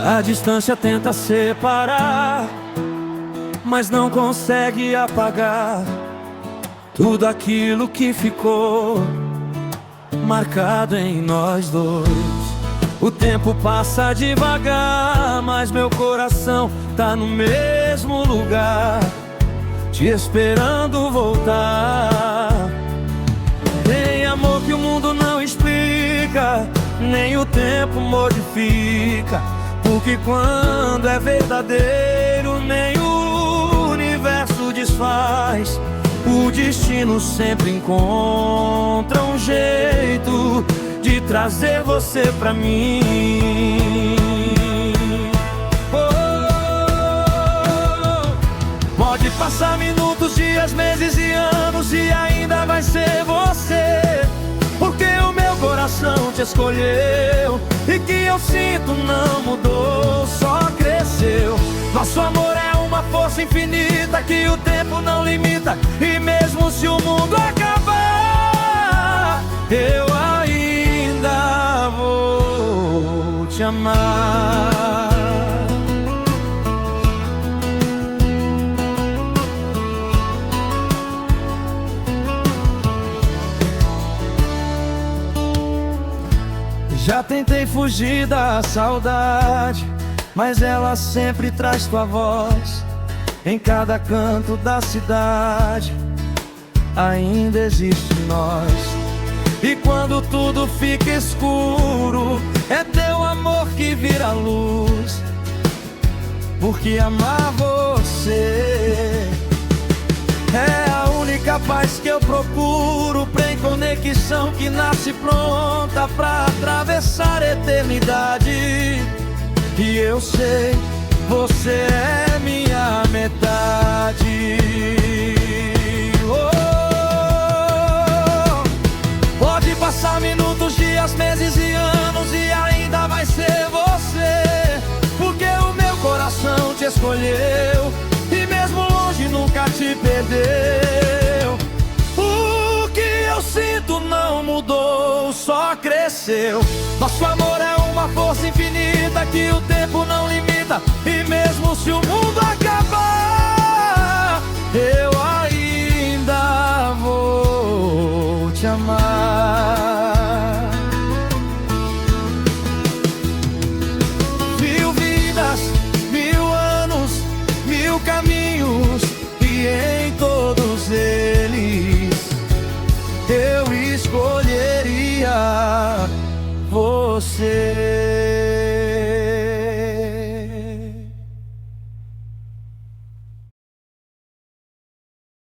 A distância tenta separar, mas não consegue apagar tudo aquilo que ficou marcado em nós dois. O tempo passa devagar, mas meu coração tá no mesmo lugar, te esperando voltar. Tem amor que o mundo não explica, nem o tempo modifica, porque quando é verdadeiro nem o universo desfaz. O destino sempre encontra um jeito de trazer você pra mim. Pode passar minutos, dias, meses e anos e ainda vai ser você, porque o meu coração te escolheu. E que eu sinto não mudou, só cresceu. Nosso amor é uma força infinita que o tempo não limita. E mesmo se o mundo acabar, eu ainda vou te amar. Já tentei fugir da saudade, mas ela sempre traz tua voz. Em cada canto da cidade ainda existe nós. E quando tudo fica escuro, é teu amor que vira luz, porque amar você é a única paz que eu procuro. Em conexão que nasce pronta pra atravessar a eternidade. E eu sei, você é minha metade. Pode passar minutos, dias, meses e anos e ainda vai ser você, porque o meu coração te escolheu e mesmo longe nunca te perdeu. O que eu sinto não mudou, só cresceu. Nosso amor é uma força infinita que o tempo não limita. E mesmo se o mundo acabar, eu ainda vou te amar. 1000 vidas, 1000 anos, 1000 caminhos, e em todos eles eu escolheria você.